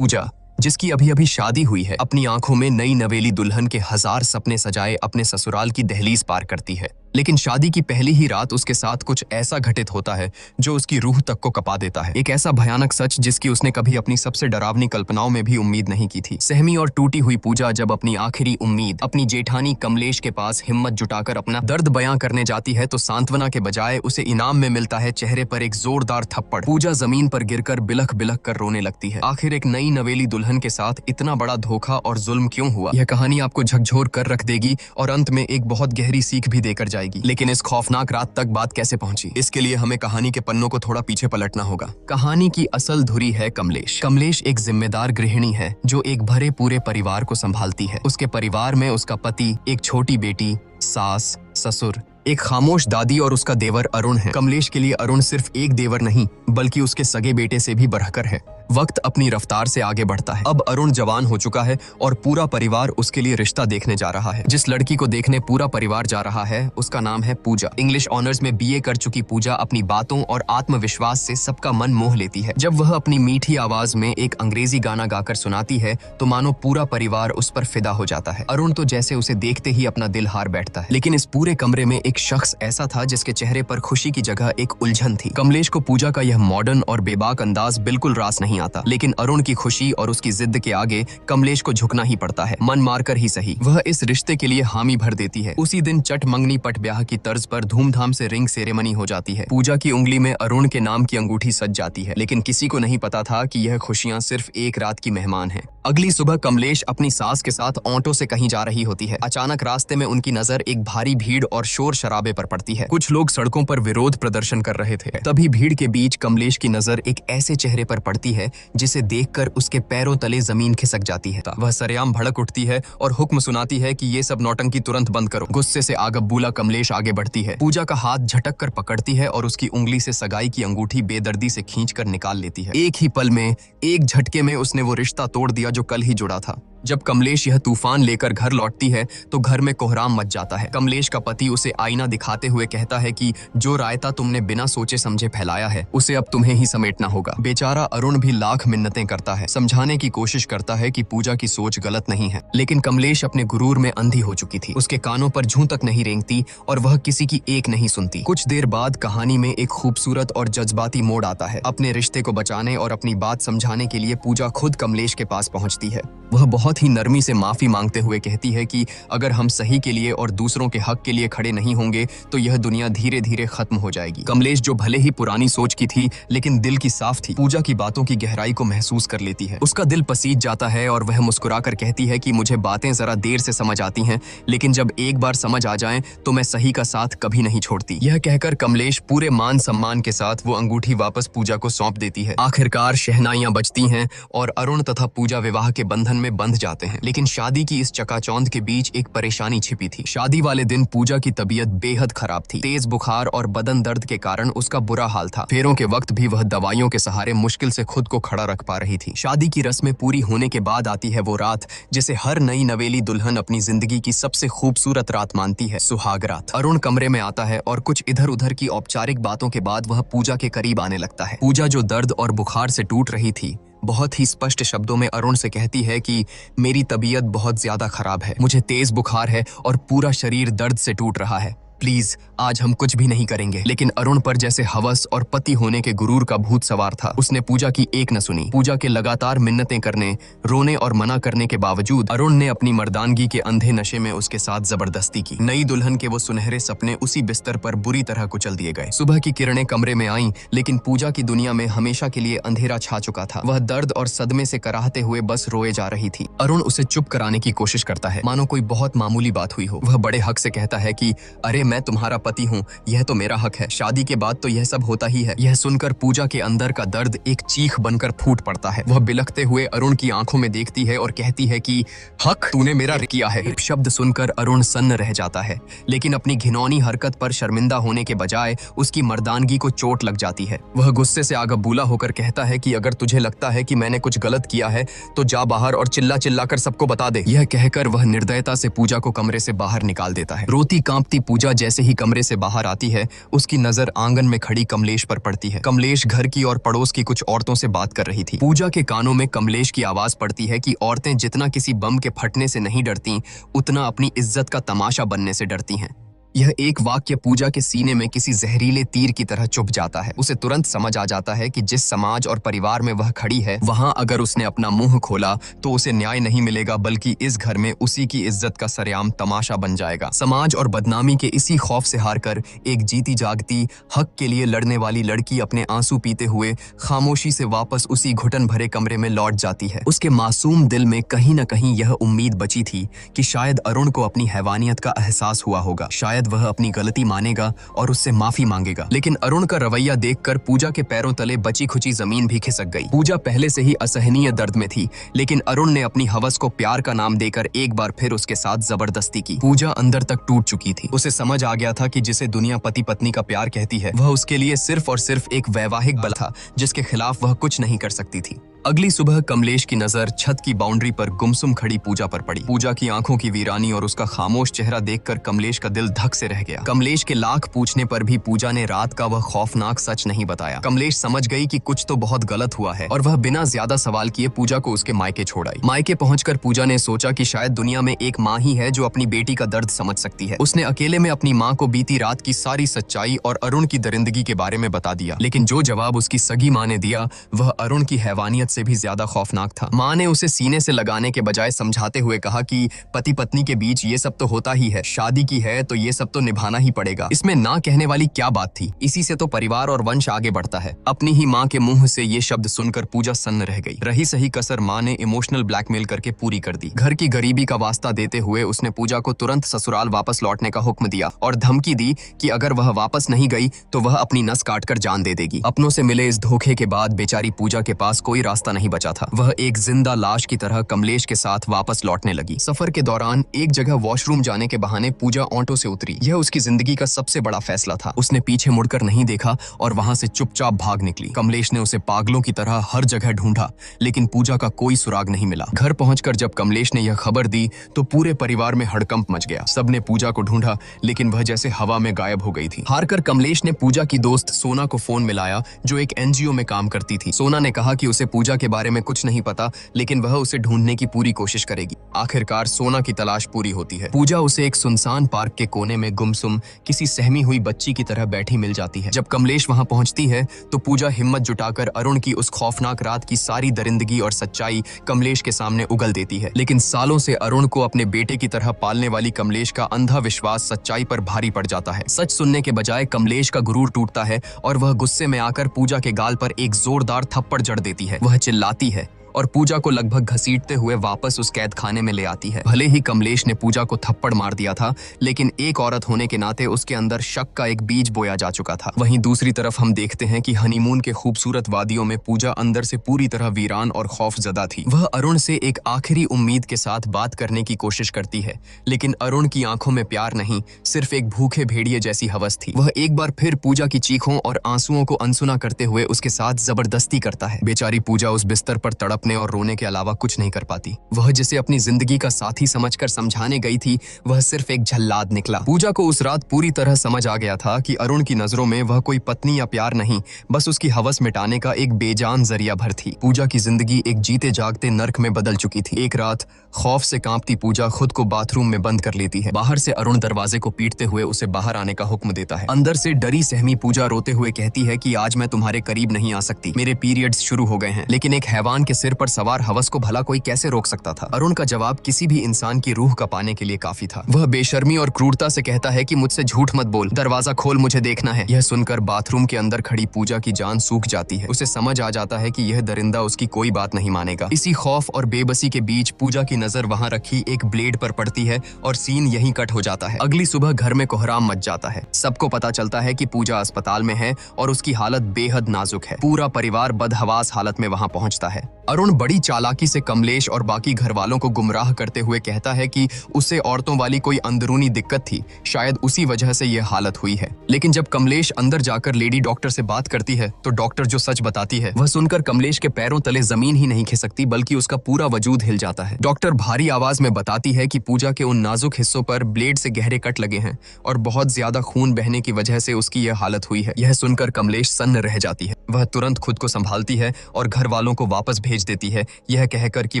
पूजा, जिसकी अभी अभी शादी हुई है, अपनी आंखों में नई नवेली दुल्हन के हजार सपने सजाए अपने ससुराल की दहलीज पार करती है। लेकिन शादी की पहली ही रात उसके साथ कुछ ऐसा घटित होता है जो उसकी रूह तक को कपा देता है। एक ऐसा भयानक सच जिसकी उसने कभी अपनी सबसे डरावनी कल्पनाओं में भी उम्मीद नहीं की थी। सहमी और टूटी हुई पूजा जब अपनी आखिरी उम्मीद अपनी जेठानी कमलेश के पास हिम्मत जुटाकर अपना दर्द बयां करने जाती है तो सांत्वना के बजाय उसे इनाम में मिलता है चेहरे पर एक जोरदार थप्पड़। पूजा जमीन पर गिरकर बिलख बिलख कर रोने लगती है। आखिर एक नई नवेली दुल्हन के साथ इतना बड़ा धोखा और जुल्म क्यों हुआ? यह कहानी आपको झकझोर कर रख देगी और अंत में एक बहुत गहरी सीख भी देकर जाएगी। लेकिन इस खौफनाक रात तक बात कैसे पहुंची, इसके लिए हमें कहानी के पन्नों को थोड़ा पीछे पलटना होगा। कहानी की असल धुरी है कमलेश। कमलेश एक जिम्मेदार गृहिणी है जो एक भरे पूरे परिवार को संभालती है। उसके परिवार में उसका पति, एक छोटी बेटी, सास, ससुर, एक खामोश दादी और उसका देवर अरुण है। कमलेश के लिए अरुण सिर्फ एक देवर नहीं बल्कि उसके सगे बेटे से भी बढ़कर है। वक्त अपनी रफ्तार से आगे बढ़ता है। अब अरुण जवान हो चुका है और पूरा परिवार उसके लिए रिश्ता देखने जा रहा है। जिस लड़की को देखने पूरा परिवार जा रहा है उसका नाम है पूजा। इंग्लिश ऑनर्स में बीए कर चुकी पूजा अपनी बातों और आत्मविश्वास से सबका मन मोह लेती है। जब वह अपनी मीठी आवाज में एक अंग्रेजी गाना गाकर सुनाती है तो मानो पूरा परिवार उस पर फिदा हो जाता है। अरुण तो जैसे उसे देखते ही अपना दिल हार बैठता है। लेकिन इस पूरे कमरे में एक शख्स ऐसा था जिसके चेहरे पर खुशी की जगह एक उलझन थी। कमलेश को पूजा का यह मॉडर्न और बेबाक अंदाज बिल्कुल रास नहीं आता, लेकिन अरुण की खुशी और उसकी जिद के आगे कमलेश को झुकना ही पड़ता है। मन मारकर ही सही वह इस रिश्ते के लिए हामी भर देती है। उसी दिन चट मंगनी पट ब्याह की तर्ज पर धूमधाम से रिंग सेरेमनी हो जाती है। पूजा की उंगली में अरुण के नाम की अंगूठी सज जाती है, लेकिन किसी को नहीं पता था कि यह खुशियां सिर्फ एक रात की मेहमान हैं। अगली सुबह कमलेश अपनी सास के साथ ऑटो से कहीं जा रही होती है। अचानक रास्ते में उनकी नजर एक भारी भीड़ और शोर शराबे पर पड़ती है। कुछ लोग सड़कों पर विरोध प्रदर्शन कर रहे थे। तभी भीड़ के बीच कमलेश की नजर एक ऐसे चेहरे पर पड़ती है जिसे देखकर उसके पैरों तले जमीन खिसक जाती है। वह सरेआम भड़क उठती है और हुक्म सुनाती है कि ये सब नौटंकी तुरंत बंद करो। गुस्से से आगबूला कमलेश आगे बढ़ती है। पूजा का हाथ झटक कर पकड़ती है और उसकी उंगली से सगाई की अंगूठी बेदर्दी से खींचकर निकाल लेती है। एक ही पल में, एक झटके में उसने वो रिश्ता तोड़ दिया जो कल ही जुड़ा था। जब कमलेश यह तूफान लेकर घर लौटती है तो घर में कोहराम मच जाता है। कमलेश का पति उसे आईना दिखाते हुए कहता है कि जो रायता तुमने बिना सोचे समझे फैलाया है उसे अब तुम्हें ही समेटना होगा। बेचारा अरुण भी लाख मिन्नतें करता है, समझाने की कोशिश करता है कि पूजा की सोच गलत नहीं है, लेकिन कमलेश अपने गुरूर में अंधी हो चुकी थी। उसके कानों पर जूं तक नहीं रेंगती और वह किसी की एक नहीं सुनती। कुछ देर बाद कहानी में एक खूबसूरत और जज्बाती मोड़ आता है। अपने रिश्ते को बचाने और अपनी बात समझाने के लिए पूजा खुद कमलेश के पास पहुंचती है। वह बहुत ही नरमी से माफी मांगते हुए कहती है कि अगर हम सही के लिए और दूसरों के हक के लिए खड़े नहीं होंगे तो यह दुनिया धीरे धीरे खत्म हो जाएगी। कमलेश जो भले ही पुरानी सोच की थी लेकिन दिल की साफ थी, पूजा की बातों की गहराई को महसूस कर लेती है। उसका दिल पसीज जाता है और वह मुस्कुराकर कहती है कि मुझे बातें जरा देर से समझ आती हैं, लेकिन जब एक बार समझ आ जाएं तो मैं सही का साथ कभी नहीं छोड़ती। यह कहकर कमलेश पूरे मान सम्मान के साथ वो अंगूठी वापस पूजा को सौंप देती है। आखिरकार शहनाइयां बजती हैं और अरुण तथा पूजा विवाह के बंधन में बंध जाते हैं। लेकिन शादी की इस चकाचौंध के बीच एक परेशानी छिपी थी। शादी वाले दिन पूजा की तबीयत बेहद खराब थी। तेज बुखार और बदन दर्द के कारण उसका बुरा हाल था। फेरों के वक्त भी वह दवाइयों के सहारे मुश्किल से खुद को खड़ा रख पा रही थी। शादी की रस्में पूरी होने के बाद आती है वो रात जिसे हर नई नवेली दुल्हन अपनी जिंदगी की सबसे खूबसूरत रात मानती है, सुहाग रात। अरुण कमरे में आता है और कुछ इधर उधर की औपचारिक बातों के बाद वह पूजा के करीब आने लगता है। पूजा जो दर्द और बुखार से टूट रही थी बहुत ही स्पष्ट शब्दों में अरुण से कहती है कि मेरी तबीयत बहुत ज्यादा खराब है, मुझे तेज बुखार है और पूरा शरीर दर्द से टूट रहा है। प्लीज आज हम कुछ भी नहीं करेंगे। लेकिन अरुण पर जैसे हवस और पति होने के गुरूर का भूत सवार था। उसने पूजा की एक न सुनी। पूजा के लगातार मिन्नतें करने, रोने और मना करने के बावजूद अरुण ने अपनी मर्दानगी के अंधे नशे में उसके साथ जबरदस्ती की। नई दुल्हन के वो सुनहरे सपने उसी बिस्तर पर बुरी तरह कुचल दिए गए। सुबह की किरणें कमरे में आईं, लेकिन पूजा की दुनिया में हमेशा के लिए अंधेरा छा चुका था। वह दर्द और सदमे से कराहते हुए बस रोए जा रही थी। अरुण उसे चुप कराने की कोशिश करता है, मानो कोई बहुत मामूली बात हुई हो। वह बड़े हक से कहता है कि अरे मैं तुम्हारा पति हूँ, यह तो मेरा हक है। शादी के बाद तो यह सब होता ही है। यह सुनकर पूजा के अंदर का दर्द एक चीख बनकर फूट पड़ता है। वह बिलखते हुए अरुण की आंखों में देखती है और कहती है कि हक तूने मेरा किया है। शब्द सुनकर अरुण सन्न रह जाता है, लेकिन अपनी घिनौनी हरकत पर शर्मिंदा होने के बजाय उसकी मर्दानगी को चोट लग जाती है। वह गुस्से से आगबूला होकर कहता है कि अगर तुझे लगता है कि मैंने कुछ गलत किया है तो जा बाहर और चिल्ला चिल्लाकर सबको बता दे। यह कहकर वह निर्दयता से पूजा को कमरे से बाहर निकाल देता है। रोती कांपती पूजा जैसे ही कमरे से बाहर आती है, उसकी नजर आंगन में खड़ी कमलेश पर पड़ती है। कमलेश घर की और पड़ोस की कुछ औरतों से बात कर रही थी। पूजा के कानों में कमलेश की आवाज पड़ती है कि औरतें जितना किसी बम के फटने से नहीं डरती, उतना अपनी इज्जत का तमाशा बनने से डरती हैं। यह एक वाक्य पूजा के सीने में किसी जहरीले तीर की तरह चुभ जाता है। उसे तुरंत समझ आ जाता है कि जिस समाज और परिवार में वह खड़ी है, वहां अगर उसने अपना मुंह खोला तो उसे न्याय नहीं मिलेगा, बल्कि इस घर में उसी की इज्जत का सरेआम तमाशा बन जाएगा। समाज और बदनामी के इसी खौफ से हारकर एक जीती जागती हक के लिए लड़ने वाली लड़की अपने आंसू पीते हुए खामोशी से वापस उसी घुटन भरे कमरे में लौट जाती है। उसके मासूम दिल में कहीं न कहीं यह उम्मीद बची थी कि शायद अरुण को अपनी हैवानियत का एहसास हुआ होगा, शायद वह अपनी गलती मानेगा और उससे माफी मांगेगा। लेकिन अरुण का रवैया देखकर पूजा के पैरों तले बची खुची जमीन भी खिसक गई। पूजा पहले से ही असहनीय दर्द में थी, लेकिन अरुण ने अपनी हवस को प्यार का नाम देकर एक बार फिर उसके साथ जबरदस्ती की। पूजा अंदर तक टूट चुकी थी। उसे समझ आ गया था कि जिसे दुनिया पति पत्नी का प्यार कहती है, वह उसके लिए सिर्फ और सिर्फ एक वैवाहिक बल था, जिसके खिलाफ वह कुछ नहीं कर सकती थी। अगली सुबह कमलेश की नजर छत की बाउंड्री पर गुमसुम खड़ी पूजा पर पड़ी। पूजा की आंखों की वीरानी और उसका खामोश चेहरा देखकर कमलेश का दिल धक से रह गया। कमलेश के लाख पूछने पर भी पूजा ने रात का वह खौफनाक सच नहीं बताया। कमलेश समझ गई कि कुछ तो बहुत गलत हुआ है और वह बिना ज्यादा सवाल किए पूजा को उसके मायके छोड़ आई। मायके पहुंचकर पूजा ने सोचा कि शायद दुनिया में एक माँ ही है जो अपनी बेटी का दर्द समझ सकती है। उसने अकेले में अपनी माँ को बीती रात की सारी सच्चाई और अरुण की दरिंदगी के बारे में बता दिया। लेकिन जो जवाब उसकी सगी माँ ने दिया, वह अरुण की हैवानियत से भी ज्यादा खौफनाक था। माँ ने उसे सीने से लगाने के बजाय समझाते हुए कहा कि पति पत्नी के बीच ये सब तो होता ही है, शादी की है तो ये सब तो निभाना ही पड़ेगा। इसमें ना कहने वाली क्या बात थी? इसी से तो परिवार और वंश आगे बढ़ता है। अपनी ही माँ के मुंह से ये शब्द सुनकर पूजा सन्न रह गई। रही सही कसर माँ ने इमोशनल ब्लैकमेल करके पूरी कर दी। घर की गरीबी का वास्ता देते हुए उसने पूजा को तुरंत ससुराल वापस लौटने का हुक्म दिया और धमकी दी कि अगर वह वापस नहीं गई तो वह अपनी नस काटकर जान दे देगी। अपनों से मिले इस धोखे के बाद बेचारी पूजा के पास कोई रास्ता नहीं बचा था। वह एक जिंदा लाश की तरह कमलेश के साथ वापस लौटने लगी। सफर के दौरान एक जगह वॉशरूम जाने के बहाने पूजा ऑटो से उतरी। यह उसकी जिंदगी का सबसे बड़ा फैसला था। उसने पीछे मुड़कर नहीं देखा और वहां से चुपचाप भाग निकली। कमलेश ने उसे पागलों की तरह हर जगह ढूंढा, लेकिन पूजा का कोई सुराग नहीं मिला। घर पहुंचकर जब कमलेश ने यह खबर दी तो पूरे परिवार में हड़कंप मच गया। सबने पूजा को ढूंढा, लेकिन वह जैसे हवा में गायब हो गई थी। हारकर कमलेश ने पूजा की दोस्त सोना को फोन मिलाया, जो एक एनजीओ में काम करती थी। सोना ने कहा कि उसे पूजा के बारे में कुछ नहीं पता, लेकिन वह उसे ढूंढने की पूरी कोशिश करेगी। आखिरकार सोना की तलाश पूरी होती है। पूजा उसे एक सुनसान पार्क के कोने में गुमसुम किसी सहमी हुई बच्ची की तरह बैठी मिल जाती है। जब कमलेश वहां पहुंचती है तो पूजा हिम्मत जुटाकर अरुण की उस खौफनाक रात की सारी दरिंदगी और सच्चाई कमलेश के सामने उगल देती है। लेकिन सालों से अरुण को अपने बेटे की तरह पालने वाली कमलेश का अंधा विश्वास सच्चाई पर भारी पड़ जाता है। सच सुनने के बजाय कमलेश का गुरूर टूटता है और वह गुस्से में आकर पूजा के गाल पर एक जोरदार थप्पड़ जड़ देती है। वह चिल्लाती है और पूजा को लगभग घसीटते हुए वापस उस कैद खाने में ले आती है। भले ही कमलेश ने पूजा को थप्पड़ मार दिया था, लेकिन एक औरत होने के नाते उसके अंदर शक का एक बीज बोया जा चुका था। वहीं दूसरी तरफ हम देखते हैं कि हनीमून के खूबसूरत वादियों में पूजा अंदर से पूरी तरह वीरान और खौफजदा थी। वह अरुण से एक आखिरी उम्मीद के साथ बात करने की कोशिश करती है, लेकिन अरुण की आंखों में प्यार नहीं, सिर्फ एक भूखे भेड़िए जैसी हवस थी। वह एक बार फिर पूजा की चीखों और आंसुओं को अनसुना करते हुए उसके साथ जबरदस्ती करता है। बेचारी पूजा उस बिस्तर पर तड़पने और रोने के अलावा कुछ नहीं कर पाती। वह जिसे अपनी जिंदगी का साथी समझकर समझाने गई थी, वह सिर्फ एक झल्लाद निकला। पूजा को उस रात पूरी तरह समझ आ गया था कि अरुण की नजरों में वह कोई पत्नी या प्यार नहीं, बस उसकी हवस मिटाने का एक बेजान जरिया भर थी। पूजा की जिंदगी एक जीते जागते नर्क में बदल चुकी थी। एक रात खौफ से कांपती पूजा खुद को बाथरूम में बंद कर लेती है। बाहर से अरुण दरवाजे को पीटते हुए उसे बाहर आने का हुक्म देता है। अंदर से डरी सहमी पूजा रोते हुए कहती है कि आज मैं तुम्हारे करीब नहीं आ सकती, मेरे पीरियड्स शुरू हो गए हैं। लेकिन एक हैवान के सिर पर सवार हवस को भला कोई कैसे रोक सकता था? अरुण का जवाब किसी भी इंसान की रूह का पाने के लिए काफी था। वह बेशर्मी और क्रूरता से कहता है कि मुझसे झूठ मत बोल, दरवाजा खोल, मुझे देखना है। यह सुनकर बाथरूम के अंदर खड़ी पूजा की जान सूख जाती है। उसे समझ आ जाता है कि यह दरिंदा उसकी कोई बात नहीं मानेगा। इसी खौफ और बेबसी के बीच पूजा की नजर वहां रखी एक ब्लेड पर पड़ती है और सीन यहीं कट हो जाता है। अगली सुबह घर में कोहराम मच जाता है। सबको पता चलता है कि पूजा अस्पताल में है और उसकी हालत बेहद नाजुक है। पूरा परिवार बदहवास हालत में वहां पहुंचता है। अरुण अरुण बड़ी चालाकी से कमलेश और बाकी घर वालों को गुमराह करते हुए कहता है कि उसे औरतों वाली कोई अंदरूनी दिक्कत थी, शायद उसी वजह से यह हालत हुई है। लेकिन जब कमलेश अंदर जाकर लेडी डॉक्टर से बात करती है तो डॉक्टर जो सच बताती है वह सुनकर कमलेश के पैरों तले जमीन ही नहीं खिसकती बल्कि उसका पूरा वजूद हिल जाता है। डॉक्टर भारी आवाज में बताती है कि पूजा के उन नाजुक हिस्सों पर ब्लेड से गहरे कट लगे हैं और बहुत ज्यादा खून बहने की वजह से उसकी यह हालत हुई है। यह सुनकर कमलेश सन्न रह जाती है। वह तुरंत खुद को संभालती है और घर वालों को वापस भेज देती है, यह कहकर कि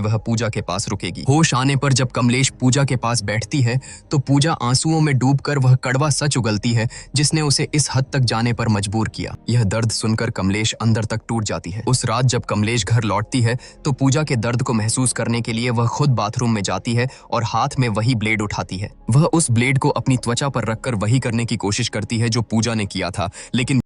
वह पूजा के पास रुकेगी। होश आने पर जब कमलेश पूजा के पास बैठती है तो पूजा आंसुओं में डूबकर वह कड़वा सच उगलती है जिसने उसे इस हद तक जाने पर मजबूर किया। यह दर्द सुनकर कमलेश अंदर तक टूट जाती है। उस रात जब कमलेश घर लौटती है तो पूजा के दर्द को महसूस करने के लिए वह खुद बाथरूम में जाती है और हाथ में वही ब्लेड उठाती है। वह उस ब्लेड को अपनी त्वचा पर रखकर वही करने की कोशिश करती है जो पूजा ने किया था, लेकिन